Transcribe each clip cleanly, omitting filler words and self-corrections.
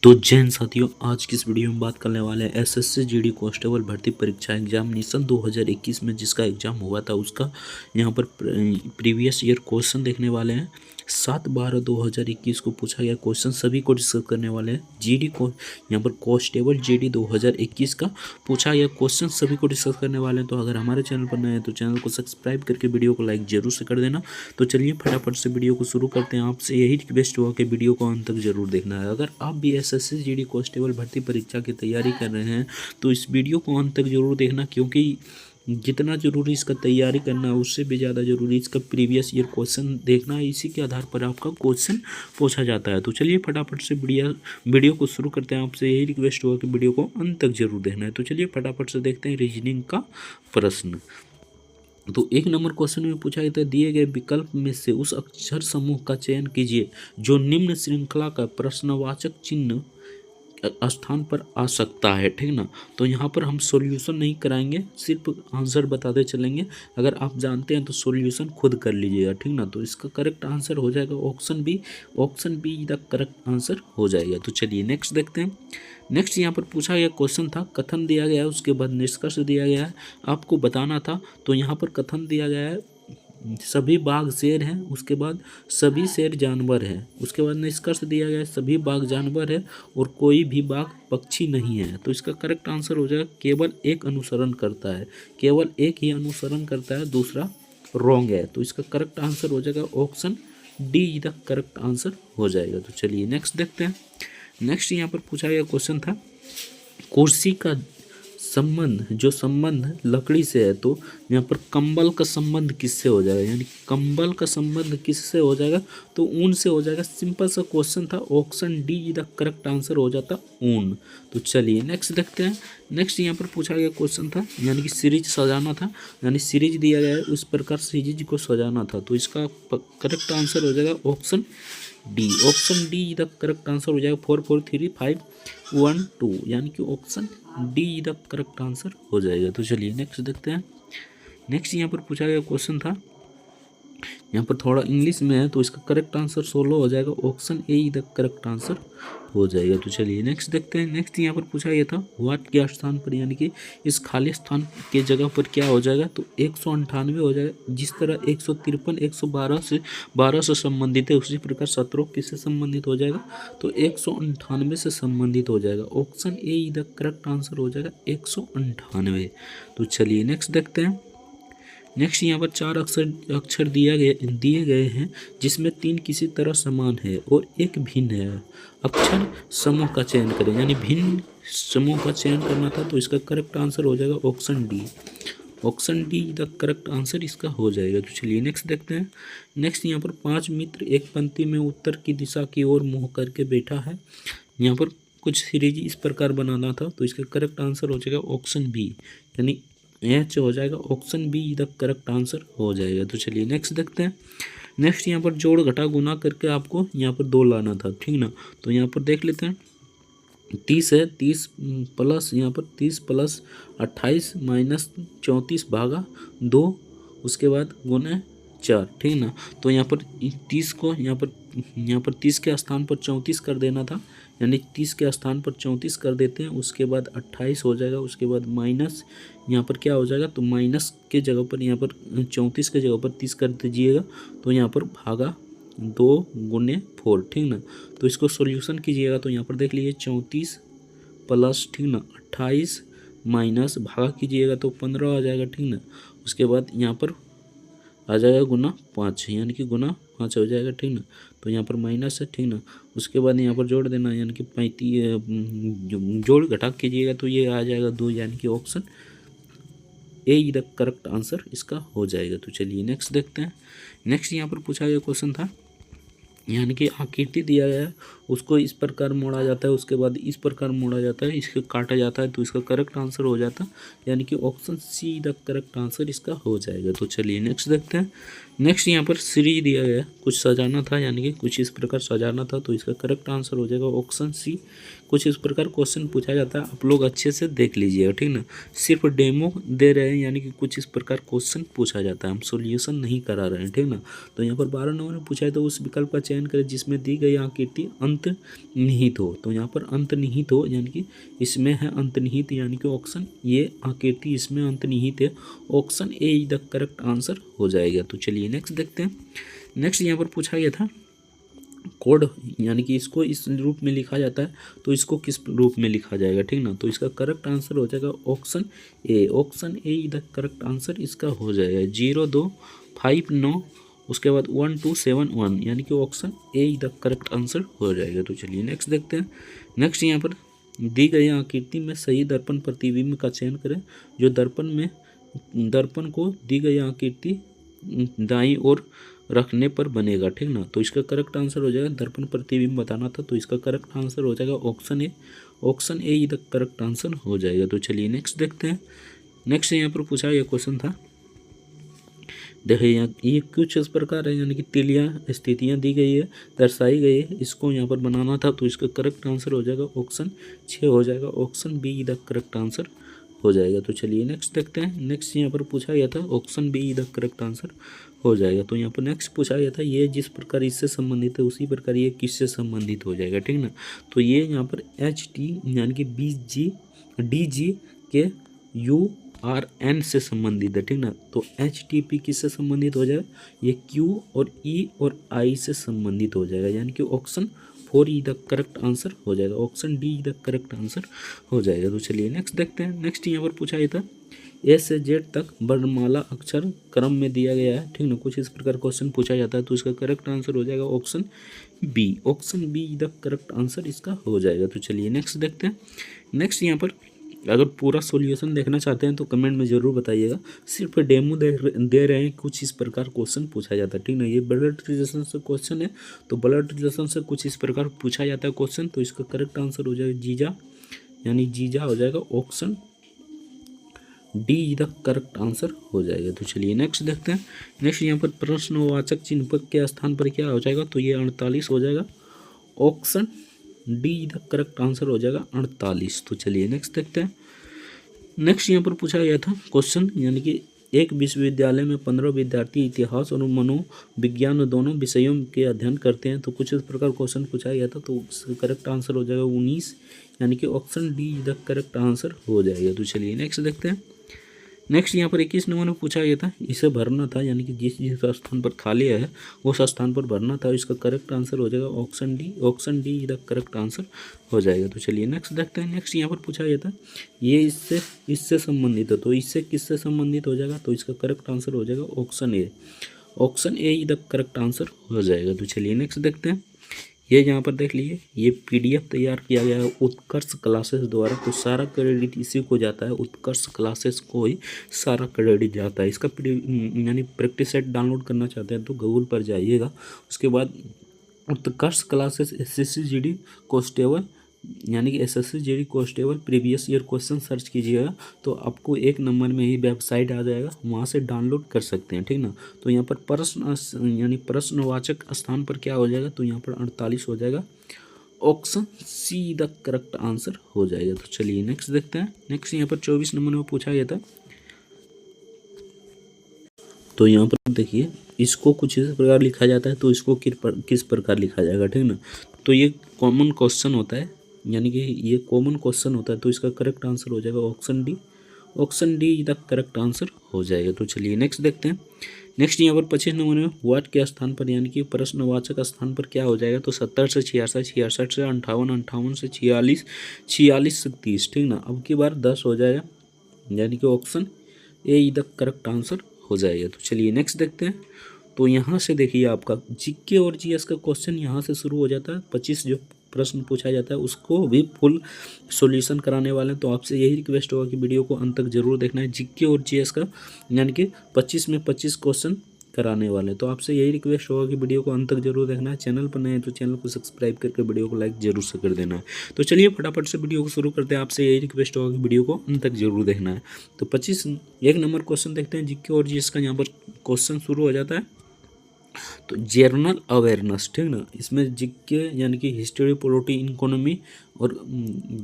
तो जय हिंद साथियों, आज की इस वीडियो में बात करने वाले हैं एसएससी जीडी कांस्टेबल भर्ती परीक्षा एग्जामिनेशन 2021 में जिसका एग्जाम हुआ था उसका यहाँ पर प्रीवियस ईयर क्वेश्चन देखने वाले हैं। 7/12/2021 को पूछा गया क्वेश्चन सभी को डिस्कस करने वाले हैं। जीडी को यहाँ पर कांस्टेबल जीडी 2021 का पूछा गया क्वेश्चन सभी को डिस्कस करने वाले हैं। तो अगर हमारे चैनल पर नए हैं तो चैनल को सब्सक्राइब करके वीडियो को लाइक जरूर से कर देना। तो चलिए फटाफट से वीडियो को शुरू करते हैं। आपसे यही रिक्वेस्ट हुआ कि वीडियो को अंत तक जरूर देखना है। अगर आप भी एसएससी जीडी कांस्टेबल भर्ती परीक्षा की तैयारी कर रहे हैं तो इस वीडियो को अंत तक जरूर देखना, क्योंकि जितना जरूरी इसका तैयारी करना है उससे भी ज़्यादा जरूरी इसका प्रीवियस ईयर क्वेश्चन देखना है। इसी के आधार पर आपका क्वेश्चन पूछा जाता है। तो चलिए फटाफट से वीडियो को शुरू करते हैं। आपसे यही रिक्वेस्ट हुआ कि वीडियो को अंत तक जरूर देखना है। तो चलिए फटाफट से देखते हैं रीजनिंग का प्रश्न। तो 1 नंबर क्वेश्चन में पूछा गया था, दिए गए विकल्प में से उस अक्षर समूह का चयन कीजिए जो निम्न श्रृंखला का प्रश्नवाचक चिन्ह स्थान पर आ सकता है। ठीक ना, तो यहाँ पर हम सॉल्यूशन नहीं कराएंगे, सिर्फ आंसर बताते चलेंगे। अगर आप जानते हैं तो सॉल्यूशन खुद कर लीजिएगा। ठीक ना, तो इसका करेक्ट आंसर हो जाएगा option B. Option B the correct answer हो जाएगा। तो चलिए नेक्स्ट देखते हैं। नेक्स्ट यहाँ पर पूछा गया क्वेश्चन था, कथन दिया गया है, उसके बाद निष्कर्ष दिया गया है, आपको बताना था। तो यहाँ पर कथन दिया गया है सभी बाघ शेर हैं, उसके बाद सभी शेर जानवर हैं, उसके बाद निष्कर्ष दिया गया है सभी बाघ जानवर है और कोई भी बाघ पक्षी नहीं है। तो इसका करेक्ट आंसर हो जाएगा केवल एक अनुसरण करता है, केवल एक ही अनुसरण करता है, दूसरा रॉन्ग है। तो इसका करेक्ट आंसर हो जाएगा option D the correct answer हो जाएगा। तो चलिए नेक्स्ट देखते हैं। नेक्स्ट यहाँ पर पूछा गया क्वेश्चन था, कुर्सी का संबंध जो संबंध लकड़ी से है, तो यहाँ पर कंबल का संबंध किससे हो जाएगा, यानी कंबल का संबंध किससे हो जाएगा, तो ऊन से हो जाएगा। सिंपल सा क्वेश्चन था, option D the correct answer हो जाता ऊन। तो चलिए नेक्स्ट देखते हैं। नेक्स्ट यहाँ पर पूछा गया क्वेश्चन था, यानी कि सीरीज सजाना था, यानी सीरीज दिया गया है उस प्रकार सीरीज को सजाना था। तो इसका करेक्ट आंसर हो जाएगा option D. Option D the correct answer हो जाएगा 4 4 3 5 1 2, यानी कि option D the correct answer हो जाएगा। तो चलिए नेक्स्ट देखते हैं। नेक्स्ट यहाँ पर पूछा गया क्वेश्चन था, यहाँ पर थोड़ा इंग्लिश में है तो इसका करेक्ट आंसर 16 हो जाएगा। Option A the correct answer हो जाएगा। तो चलिए नेक्स्ट देखते हैं। नेक्स्ट यहाँ पर पूछा गया था, व्हाट के स्थान पर, यानी कि इस खाली स्थान के जगह पर क्या हो जाएगा, तो 198 हो जाएगा। जिस तरह 153 112 से संबंधित है, उसी प्रकार 17 किससे संबंधित हो जाएगा, तो 198 से संबंधित हो जाएगा। Option A the correct answer हो जाएगा 198। तो चलिए नेक्स्ट देखते हैं। नेक्स्ट यहाँ पर 4 अक्षर दिए गए हैं जिसमें 3 किसी तरह समान है और एक भिन्न है। अक्षर समूह का चयन करें, यानी भिन्न समूह का चयन करना था। तो इसका करेक्ट आंसर हो जाएगा option D. Option D the correct answer इसका हो जाएगा। तो चलिए नेक्स्ट देखते हैं। नेक्स्ट यहाँ पर 5 मित्र एक पंक्ति में उत्तर की दिशा की ओर मुँह करके बैठा है। यहाँ पर कुछ सीरीज इस प्रकार बनाना था। तो इसका करेक्ट आंसर हो जाएगा ऑप्शन बी, यानी एच हो जाएगा। Option B the correct answer हो जाएगा। तो चलिए नेक्स्ट देखते हैं। नेक्स्ट यहाँ पर जोड़ घटा गुना करके आपको यहाँ पर 2 लाना था। ठीक ना, तो यहाँ पर देख लेते हैं। 30 है, 30 प्लस यहाँ पर 30 प्लस 28 माइनस 34 भागा 2, उसके बाद गुना 4। ठीक ना, तो यहाँ पर 30 को यहाँ पर 30 के स्थान पर 34 कर देना था, यानी 30 के स्थान पर 34 कर देते हैं। उसके बाद 28 हो जाएगा, उसके बाद माइनस यहाँ पर क्या हो जाएगा, तो माइनस के जगह पर यहाँ पर 34 के जगह पर 30 कर दीजिएगा। तो यहाँ पर भागा 2 गुने 4। ठीक ना, तो इसको सॉल्यूशन कीजिएगा। तो यहाँ पर देख लीजिए 34 प्लस, ठीक ना, 28 माइनस भागा कीजिएगा तो 15 आ जाएगा। ठीक ना, उसके बाद यहाँ पर आ जाएगा गुना 5, यानी कि गुना 5 हो जाएगा। ठीक ना, तो यहाँ पर माइनस है। ठीक ना, उसके बाद यहाँ पर जोड़ देना, यानी कि 35 जोड़ घटा कीजिएगा तो ये आ जाएगा 2, यानी कि option A the correct answer इसका हो जाएगा। तो चलिए नेक्स्ट देखते हैं। नेक्स्ट यहाँ पर पूछा गया क्वेश्चन था, यानी कि आकृति दिया गया है उसको इस प्रकार मोड़ा जाता है, उसके बाद इस प्रकार मोड़ा जाता है, इसको काटा जाता है। तो इसका करेक्ट आंसर हो जाता है, यानी कि option C the correct answer इसका हो जाएगा। तो चलिए नेक्स्ट देखते हैं। नेक्स्ट यहाँ पर सीरीज दिया गया है, कुछ सजाना था यानी कि कुछ इस प्रकार सजाना था, तो इसका करेक्ट आंसर हो जाएगा ऑप्शन सी। कुछ इस प्रकार क्वेश्चन पूछा जाता है, आप लोग अच्छे से देख लीजिएगा, ठीक ना। सिर्फ डेमो दे रहे हैं यानी कि कुछ इस प्रकार क्वेश्चन पूछा जाता है, हम सॉल्यूशन नहीं करा रहे हैं, ठीक ना। तो यहाँ पर 12 नंबर में पूछा है तो उस विकल्प का चयन करें जिसमें दी गई आकृति अंतर्निहित हो। तो यहाँ पर अंतर्निहित हो यानी कि इसमें है अंतर्निहित, यानी कि ऑप्शन ये आकृति इसमें अंतर्निहित है, option A is the correct answer हो जाएगा। तो चलिए नेक्स्ट देखते हैं। नेक्स्ट यहाँ पर पूछा गया था कोड, यानी कि इसको इस रूप में लिखा जाता है तो इसको किस रूप में लिखा जाएगा, ठीक ना। तो इसका करेक्ट आंसर हो जाएगा option A. Option A is the correct answer इसका हो जाएगा 0259 उसके बाद 1271, यानी कि option A is the correct answer हो जाएगा। तो चलिए नेक्स्ट देखते हैं। नेक्स्ट यहाँ पर दी गई आकृति में सही दर्पण प्रतिबिंब का चयन करें। जो दर्पण को दी गई आकृति दाईं ओर रखने पर बनेगा, ठीक ना। तो इसका करेक्ट आंसर हो जाएगा, दर्पण प्रतिबिंब बताना था तो इसका करेक्ट आंसर हो जाएगा ऑप्शन ए। ऑप्शन ए इधर करेक्ट आंसर हो जाएगा। तो चलिए नेक्स्ट देखते हैं। नेक्स्ट यहाँ पर पूछा यह क्वेश्चन था, देखिए यहाँ ये कुछ इस प्रकार है, यानी कि तिलियाँ स्थितियाँ दी गई है, दर्शाई गई है, इसको यहाँ पर बनाना था तो इसका करेक्ट आंसर हो जाएगा ऑप्शन 6 हो जाएगा। ऑप्शन बी इधर करेक्ट आंसर हो जाएगा। तो चलिए नेक्स्ट देखते हैं। नेक्स्ट यहाँ पर पूछा गया था ऑप्शन बी इधर करेक्ट आंसर हो जाएगा। तो यहाँ पर नेक्स्ट पूछा गया था ये जिस प्रकार इससे संबंधित है उसी प्रकार ये किससे संबंधित हो जाएगा, ठीक ना। तो ये यहाँ पर एच टी यानी कि DG के URN से संबंधित है, ठीक ना। तो HTP किससे संबंधित हो जाएगा, ये Q और E और I से संबंधित हो जाएगा, यानी कि option 4 E the correct answer हो जाएगा। Option D the correct answer हो जाएगा। तो चलिए नेक्स्ट देखते हैं। नेक्स्ट यहाँ पर पूछा गया था ए से जेड तक वर्णमाला अक्षर क्रम में दिया गया है, ठीक ना। कुछ इस प्रकार क्वेश्चन पूछा जाता है तो इसका करेक्ट आंसर हो जाएगा option B. Option B the correct answer इसका हो जाएगा। तो चलिए नेक्स्ट देखते हैं। नेक्स्ट यहाँ पर अगर पूरा सॉल्यूशन देखना चाहते हैं तो कमेंट में ज़रूर बताइएगा। सिर्फ डेमो दे रहे हैं, कुछ इस प्रकार क्वेश्चन पूछा जाता है, ठीक ना। ये ब्लड रिलेशन से क्वेश्चन है तो ब्लड रिलेशन से कुछ इस प्रकार पूछा जाता है क्वेश्चन, तो इसका करेक्ट आंसर हो जाएगा जीजा, यानी जीजा हो जाएगा। Option D the correct answer हो जाएगा। तो चलिए नेक्स्ट देखते हैं। नेक्स्ट यहाँ पर प्रश्नवाचक चिन्ह के स्थान पर क्या हो जाएगा, तो ये 48 हो जाएगा। Option D the correct answer हो जाएगा 48। तो चलिए नेक्स्ट देखते हैं। नेक्स्ट यहाँ पर पूछा गया था क्वेश्चन, यानी कि एक विश्वविद्यालय में 15 विद्यार्थी इतिहास और मनोविज्ञान दोनों विषयों के अध्ययन करते हैं, तो कुछ इस प्रकार क्वेश्चन पूछा गया था तो उसका करेक्ट आंसर हो जाएगा 19, यानी कि option D the correct answer हो जाएगा। तो चलिए नेक्स्ट देखते हैं। नेक्स्ट यहाँ पर 21 नंबर में पूछा गया था, इसे भरना था, यानी कि जिस जिस स्थान पर खाली है उस स्थान पर भरना था। इसका करेक्ट आंसर हो जाएगा option D. Option D the correct answer हो जाएगा। तो चलिए नेक्स्ट देखते हैं। नेक्स्ट यहाँ पर पूछा गया था ये इससे संबंधित है, तो इससे किससे संबंधित हो जाएगा, तो इसका करेक्ट आंसर हो जाएगा option A. Option A the correct answer हो जाएगा। तो चलिए नेक्स्ट देखते हैं। ये यहाँ पर देख लीजिए, ये PDF तैयार किया गया है उत्कर्ष क्लासेस द्वारा, तो सारा क्रेडिट इसी को जाता है, उत्कर्ष क्लासेस को ही सारा क्रेडिट जाता है। इसका यानी प्रैक्टिस सेट डाउनलोड करना चाहते हैं तो गूगल पर जाइएगा, उसके बाद उत्कर्ष क्लासेस SSC GD कॉन्स्टेबल, यानी कि SSC GD constable previous year question search कीजिएगा तो आपको 1 नंबर में ही वेबसाइट आ जाएगा, वहाँ से डाउनलोड कर सकते हैं, ठीक ना। तो यहाँ पर प्रश्न यानी प्रश्नवाचक स्थान पर क्या हो जाएगा, तो यहाँ पर 48 हो जाएगा। Option C the correct answer हो जाएगा। तो चलिए नेक्स्ट देखते हैं। नेक्स्ट यहाँ पर 24 नंबर में पूछा गया था, तो यहाँ पर देखिए इसको कुछ इस प्रकार लिखा जाता है तो इसको किस प्रकार लिखा जाएगा, ठीक ना। तो ये कॉमन क्वेश्चन होता है, यानी कि ये कॉमन क्वेश्चन होता है तो इसका करेक्ट आंसर हो जाएगा option D. Option D the correct answer हो जाएगा। तो चलिए नेक्स्ट देखते हैं। नेक्स्ट यहाँ पर 25 नंबर में वाट के स्थान पर, यानी कि प्रश्नवाचक स्थान पर क्या हो जाएगा, तो 70 से 66, 66 से 58, 58 से 46, 46 से 30, ठीक ना। अब की बार 10 हो जाएगा, यानी कि option A the correct answer हो जाएगा। तो चलिए नेक्स्ट देखते हैं। तो यहाँ से देखिए आपका जीके और जीएस का क्वेश्चन यहाँ से शुरू हो जाता है। 25 जो प्रश्न पूछा जाता है उसको भी फुल सॉल्यूशन कराने वाले हैं, तो आपसे यही रिक्वेस्ट होगा कि वीडियो को अंत तक जरूर देखना है। जीके और जीएस का यानी कि 25 में 25 क्वेश्चन कराने वाले हैं, तो आपसे यही रिक्वेस्ट होगा कि वीडियो को अंत तक जरूर देखना है। चैनल पर नए हैं तो चैनल को सब्सक्राइब करके वीडियो को लाइक जरूर से कर देना है। तो चलिए फटाफट से वीडियो को शुरू करते हैं। आपसे यही रिक्वेस्ट होगा कि वीडियो को अंत तक जरूर देखना है। तो 25 1 नंबर क्वेश्चन देखते हैं। जीके और जीएस का यहाँ पर क्वेश्चन शुरू हो जाता है। तो जर्नल अवेयरनेस, ठीक ना, इसमें जीके यानी कि हिस्ट्री, पॉलिटी, इकोनॉमी और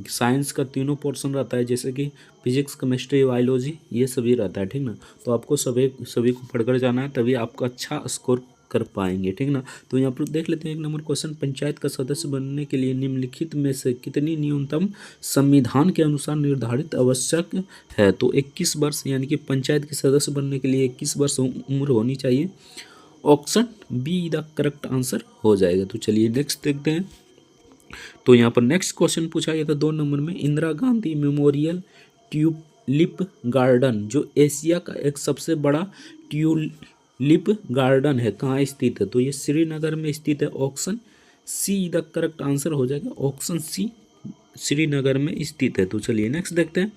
साइंस का तीनों पोर्शन रहता है, जैसे कि फिजिक्स, केमिस्ट्री, बायोलॉजी, ये सभी रहता है, ठीक ना। तो आपको सभी सभी को पढ़कर जाना है, तभी आपका अच्छा स्कोर कर पाएंगे, ठीक ना। तो यहाँ पर देख लेते हैं 1 नंबर क्वेश्चन, पंचायत का सदस्य बनने के लिए निम्नलिखित में से कितनी न्यूनतम संविधान के अनुसार निर्धारित आवश्यक है। तो 21 वर्ष यानी कि पंचायत के सदस्य बनने के लिए 21 वर्ष उम्र होनी चाहिए। Option B the correct answer हो जाएगा। तो चलिए नेक्स्ट देखते हैं। तो यहाँ पर नेक्स्ट क्वेश्चन पूछा गया था 2 नंबर में, Indira Gandhi memorial tulip garden जो एशिया का एक सबसे बड़ा ट्यूलिप गार्डन है, कहाँ स्थित है। तो ये श्रीनगर में स्थित है। Option C the correct answer हो जाएगा। ऑप्शन सी श्रीनगर में स्थित है। तो चलिए नेक्स्ट देखते हैं।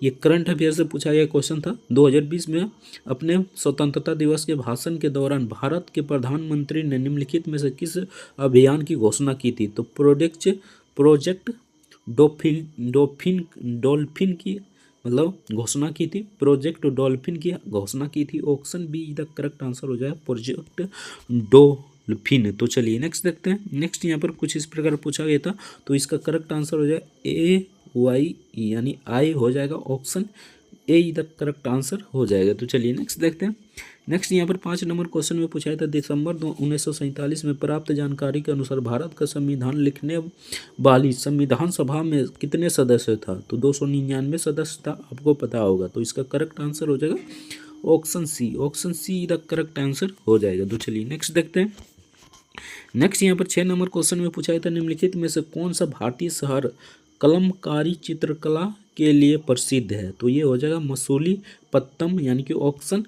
ये करंट अफेयर से पूछा गया क्वेश्चन था। 2020 में अपने स्वतंत्रता दिवस के भाषण के दौरान भारत के प्रधानमंत्री ने निम्नलिखित में से किस अभियान की घोषणा की थी। तो प्रोजेक्ट डॉल्फिन की मतलब घोषणा की थी। प्रोजेक्ट डॉल्फिन की घोषणा की थी। Option B the correct answer हो जाए, प्रोजेक्ट डॉल्फिन। तो चलिए नेक्स्ट देखते हैं। नेक्स्ट यहाँ पर कुछ इस प्रकार पूछा गया था, तो इसका करेक्ट आंसर हो जाए ए वाई यानी आई हो जाएगा। Option A the correct answer हो जाएगा। तो चलिए नेक्स्ट देखते हैं। नेक्स्ट यहाँ पर 5 नंबर क्वेश्चन में पूछा था, दिसंबर 1947 में प्राप्त जानकारी के अनुसार भारत का संविधान लिखने वाली संविधान सभा में कितने सदस्य था। तो 299 सदस्य था, आपको पता होगा। तो इसका करेक्ट आंसर हो जाएगा option C. Option C the correct answer हो जाएगा। तो चलिए नेक्स्ट देखते हैं। नेक्स्ट यहाँ पर 6 नंबर क्वेश्चन में पूछा था, निम्नलिखित में से कौन सा भारतीय शहर कलमकारी चित्रकला के लिए प्रसिद्ध है। तो ये हो जाएगा मसूलीपट्टनम यानी कि option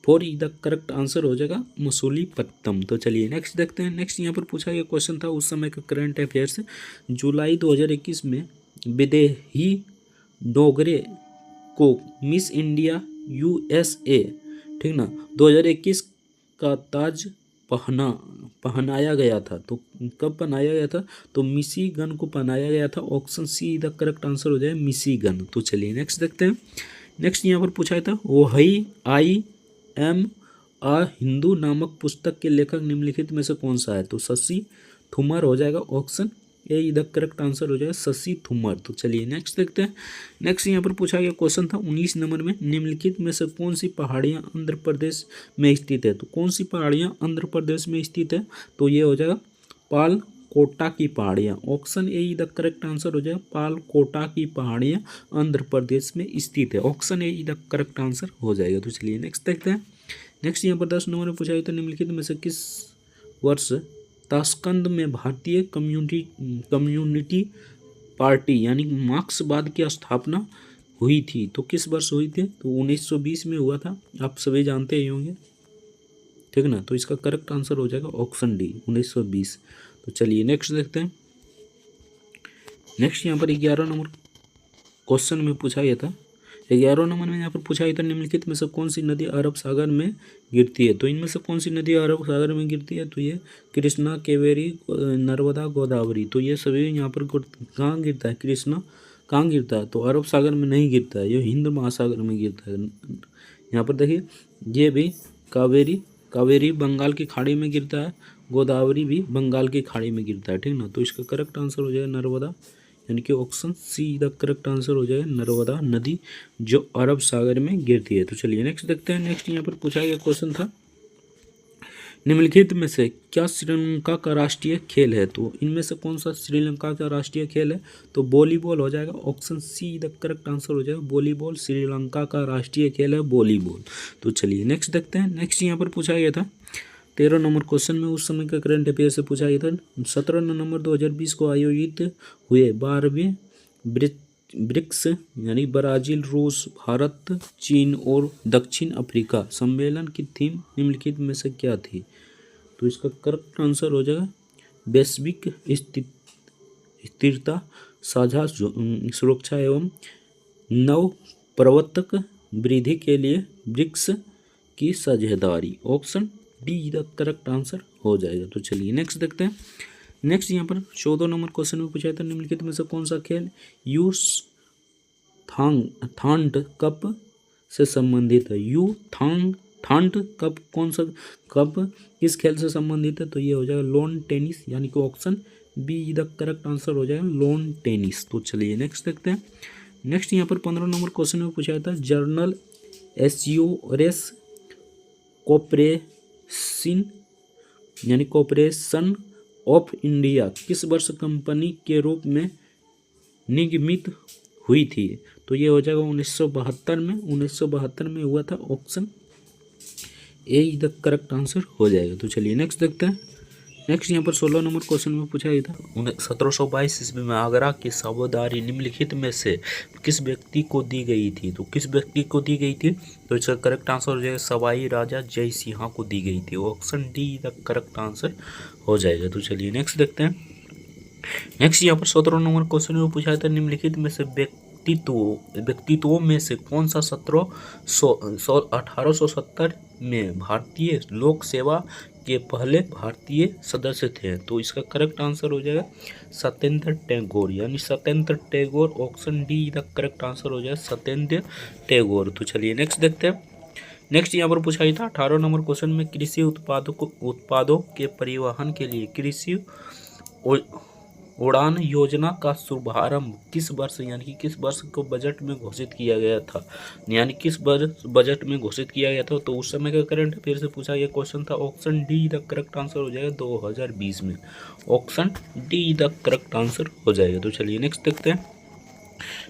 four the correct answer हो जाएगा मसूलीपट्टनम। तो चलिए नेक्स्ट देखते हैं। नेक्स्ट यहाँ पर पूछा गया क्वेश्चन था उस समय का करंट अफेयर्स, जुलाई 2021 में विदेही डोगरे को मिस इंडिया यूएसए, ठीक ना, 2021 का ताज पहनाया गया था। तो कब पहनाया गया था। तो मिशिगन को पहनाया गया था। Option C the correct answer हो जाए मिशिगन। तो चलिए नेक्स्ट देखते हैं। नेक्स्ट यहाँ पर पूछा था, वही आई एम आ हिंदू नामक पुस्तक के लेखक निम्नलिखित में से कौन सा है। तो शशि थूमर हो जाएगा। Option A the correct answer हो जाएगा शशि थूमर। तो चलिए नेक्स्ट देखते हैं। नेक्स्ट यहाँ पर पूछा गया क्वेश्चन था 19 नंबर में, निम्नलिखित में से कौन सी पहाड़ियाँ आंध्र प्रदेश में स्थित है। तो कौन सी पहाड़ियाँ आंध्र प्रदेश में स्थित है। तो ये हो जाएगा पाल कोटा की पहाड़ियाँ। Option A the correct answer हो जाएगा पाल कोटा की पहाड़ियाँ आंध्र प्रदेश में स्थित है। Option A the correct answer हो जाएगा। तो चलिए नेक्स्ट देखते हैं। नेक्स्ट यहाँ पर 10 नंबर में पूछा गया तो निम्नलिखित में से किस वर्ष ताशकंद में भारतीय कम्युनिटी पार्टी यानी मार्क्सवाद की स्थापना हुई थी। तो किस वर्ष हुई थी। तो 1920 में हुआ था, आप सभी जानते ही होंगे, ठीक ना। तो इसका करेक्ट आंसर हो जाएगा ऑप्शन डी 1920। तो चलिए नेक्स्ट देखते हैं। नेक्स्ट यहाँ पर 11 नंबर क्वेश्चन में पूछा गया था, 11 नंबर में यहाँ पर पूछा गया था, निम्नलिखित में से कौन सी नदी अरब सागर में गिरती है। तो इनमें से कौन सी नदी अरब सागर में गिरती है। तो ये कृष्णा, कावेरी, नर्मदा, गोदावरी। तो ये सभी यहाँ पर कहाँ गिरता है। कृष्णा कहाँ गिरता है। तो अरब सागर में नहीं गिरता है, ये हिंद महासागर में गिरता है। यहाँ पर देखिए ये भी कावेरी बंगाल की खाड़ी में गिरता है, गोदावरी भी बंगाल की खाड़ी में गिरता है, ठीक ना। तो इसका करेक्ट आंसर हो जाएगा नर्मदा यानी कि option C the correct answer हो जाएगा नर्मदा नदी जो अरब सागर में गिरती है। तो चलिए नेक्स्ट देखते हैं। नेक्स्ट यहाँ पर पूछा गया क्वेश्चन था, निम्नलिखित में से क्या श्रीलंका का राष्ट्रीय खेल है। तो इनमें से कौन सा श्रीलंका का राष्ट्रीय खेल है। तो वॉलीबॉल हो जाएगा। Option C the correct answer हो जाएगा वॉलीबॉल। श्रीलंका का राष्ट्रीय खेल है वॉलीबॉल। तो चलिए नेक्स्ट देखते हैं। नेक्स्ट यहाँ पर पूछा गया था 13 नंबर क्वेश्चन में उस समय का करंट अफेयर से पूछा गया था, 17 नवंबर 2020 को आयोजित हुए 12वें ब्रिक्स यानी ब्राजील, रूस, भारत, चीन और दक्षिण अफ्रीका सम्मेलन की थीम निम्नलिखित में से क्या थी। तो इसका करेक्ट आंसर हो जाएगा वैश्विक स्थिरता, साझा सुरक्षा एवं नव प्रवर्तक वृद्धि के लिए ब्रिक्स की साझेदारी। Option D the correct answer हो जाएगा। तो चलिए नेक्स्ट देखते हैं। नेक्स्ट यहाँ पर 14 नंबर क्वेश्चन में पूछा था, निम्नलिखित में से कौन सा खेल यूथ थांग कप से संबंधित है। ठंड कब किस खेल से संबंधित है, तो ये हो जाएगा लॉन टेनिस, यानी कि option B the correct answer हो जाएगा लॉन टेनिस। तो चलिए नेक्स्ट देखते हैं। नेक्स्ट यहाँ पर 15 नंबर क्वेश्चन में पूछा था journal assurance corporation of India किस वर्ष कंपनी के रूप में निगमित हुई थी, तो ये हो जाएगा 1972 में हुआ था। Option A the correct answer हो जाएगा। तो चलिए नेक्स्ट देखते हैं। नेक्स्ट यहाँ पर 16 नंबर क्वेश्चन में पूछा गया था 1722 ईस्वी में आगरा की साबेदारी निम्नलिखित में से किस व्यक्ति को दी गई थी, तो किस व्यक्ति को दी गई थी, तो इसका करेक्ट आंसर हो जाएगा सवाई राजा जय सिंह को दी गई थी। Option D the correct answer हो जाएगा। तो चलिए नेक्स्ट देखते हैं। नेक्स्ट यहाँ पर 17 नंबर क्वेश्चन में पूछा था निम्नलिखित में से व्यक्तित्वों में से कौन सा 1870 में भारतीय लोक सेवा के पहले भारतीय सदस्य थे, तो इसका करेक्ट आंसर हो जाएगा सत्येंद्र टैगोर, यानी Satyendra Tagore. Option D the correct answer हो जाएगा सत्येंद्र टैगोर। तो चलिए नेक्स्ट देखते हैं। नेक्स्ट यहाँ पर पूछा गया था 18 नंबर क्वेश्चन में कृषि उत्पादों के परिवहन के लिए कृषि उड़ान योजना का शुभारंभ किस वर्ष, यानी कि किस वर्ष को बजट में घोषित किया गया था, यानी किस बजट में घोषित किया गया था, तो उस समय का करंट अफेयर से पूछा गया क्वेश्चन था। Option D the correct answer हो जाएगा 2020 में। Option D the correct answer हो जाएगा। तो चलिए नेक्स्ट देखते हैं।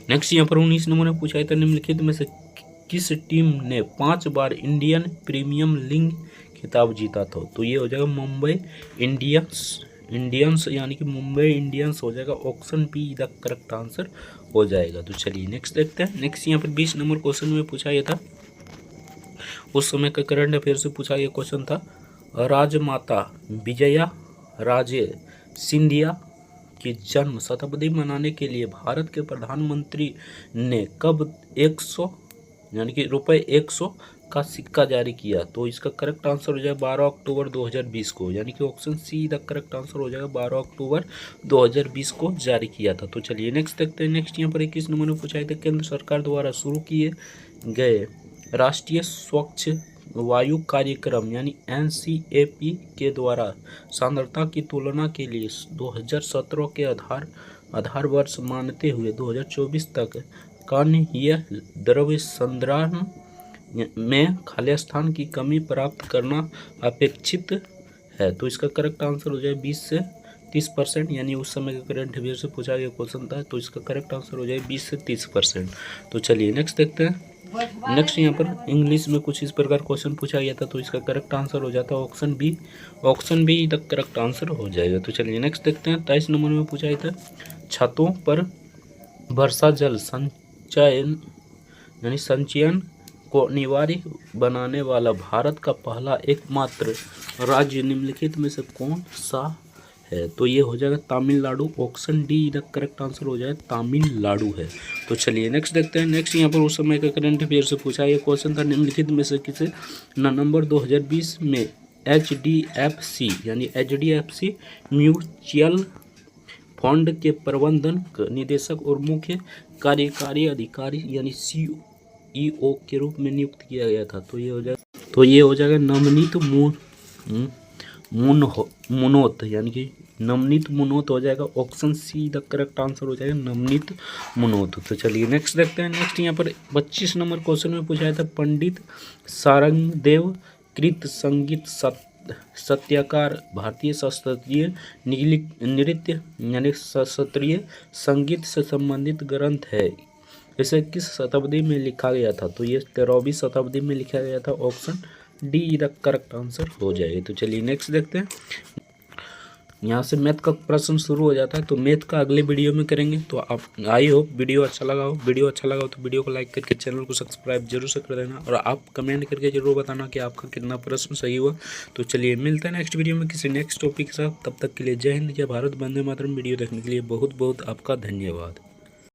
नेक्स्ट यहाँ पर 19 नंबर में पूछा गया था निम्नलिखित में से किस टीम ने 5 बार इंडियन प्रीमियम लीग खिताब जीता था, तो ये हो जाएगा मुंबई इंडियंस, यानी कि मुंबई इंडियंस हो जाएगा। Option B the correct answer हो जाएगा। तो चलिए नेक्स्ट देखते हैं। नेक्स्ट यहाँ पर 20 नंबर क्वेश्चन में पूछा गया था, उस समय का करंट अफेयर से पूछा गया क्वेश्चन था राजमाता विजया राजे सिंधिया की जन्म शताब्दी मनाने के लिए भारत के प्रधानमंत्री ने कब 100 यानी कि ₹100 का सिक्का जारी किया, तो इसका करेक्ट आंसर हो जाएगा 12 अक्टूबर 2020 को, यानी कि option C the correct answer हो जाएगा 12 अक्टूबर 2020 को जारी किया था। तो चलिए नेक्स्ट देखते हैं। नेक्स्ट यहाँ पर 21 नंबर में पूछा था केंद्र सरकार द्वारा शुरू किए गए राष्ट्रीय स्वच्छ वायु कार्यक्रम यानी NCAP के द्वारा सांद्रता की तुलना के लिए 2017 के आधार वर्ष मानते हुए 2024 तक यह द्रव्य संग्रहण में खाली स्थान की कमी प्राप्त करना अपेक्षित है, तो इसका करेक्ट आंसर हो जाए 20 से 30%, यानी उस समय का करंट अफेयर से पूछा गया क्वेश्चन था, तो इसका करेक्ट आंसर हो जाए 20 से 30%। तो चलिए नेक्स्ट देखते हैं। नेक्स्ट यहाँ पर इंग्लिश में कुछ इस प्रकार क्वेश्चन पूछा गया था, तो इसका करेक्ट आंसर हो जाता है option B the correct answer हो जाएगा। तो चलिए नेक्स्ट देखते हैं। 23 नंबर में पूछा गया था छतों पर वर्षा जल संचयन को अनिवार्य बनाने वाला भारत का पहला एकमात्र राज्य निम्नलिखित में से कौन सा है, तो ये हो जाएगा Tamil Nadu. Option D the correct answer हो जाए तमिलनाडु है। तो चलिए नेक्स्ट देखते हैं। नेक्स्ट यहाँ पर उस समय का करंट अफेयर से पूछा गया क्वेश्चन था निम्नलिखित में से किसे नवंबर 2020 में HDFC यानी HDFC म्यूचुअल फंड के प्रबंधन निदेशक और मुख्य कार्यकारी अधिकारी यानी CEO के रूप में नियुक्त किया गया था, तो ये हो जाएगा नवनीत मुनोत, यानी कि नवनीत मुनोत हो जाएगा। Option C the correct answer हो जाएगा नवनीत मुनोत। तो चलिए नेक्स्ट देखते हैं। नेक्स्ट यहाँ पर 25 नंबर क्वेश्चन में पूछा था पंडित सारंगदेव कृत संगीत सत्याकार भारतीय शास्त्रीय नृत्य यानी शास्त्रीय संगीत से संबंधित ग्रंथ है, इसे किस शताब्दी में लिखा गया था, तो ये 13वीं शताब्दी में लिखा गया था। Option D the correct answer हो जाएगा। तो चलिए नेक्स्ट देखते हैं। यहाँ से मैथ का प्रश्न शुरू हो जाता है, तो मैथ का अगले वीडियो में करेंगे। तो आप आई होप वीडियो अच्छा लगा हो तो वीडियो को लाइक करके चैनल को सब्सक्राइब जरूर से कर देना, और आप कमेंट करके जरूर बताना कि आपका कितना प्रश्न सही हुआ। तो चलिए मिलते हैं नेक्स्ट वीडियो में किसी नेक्स्ट टॉपिक के साथ। तब तक के लिए जय हिंद जय भारत, वंदे मातरम। वीडियो देखने के लिए बहुत बहुत आपका धन्यवाद।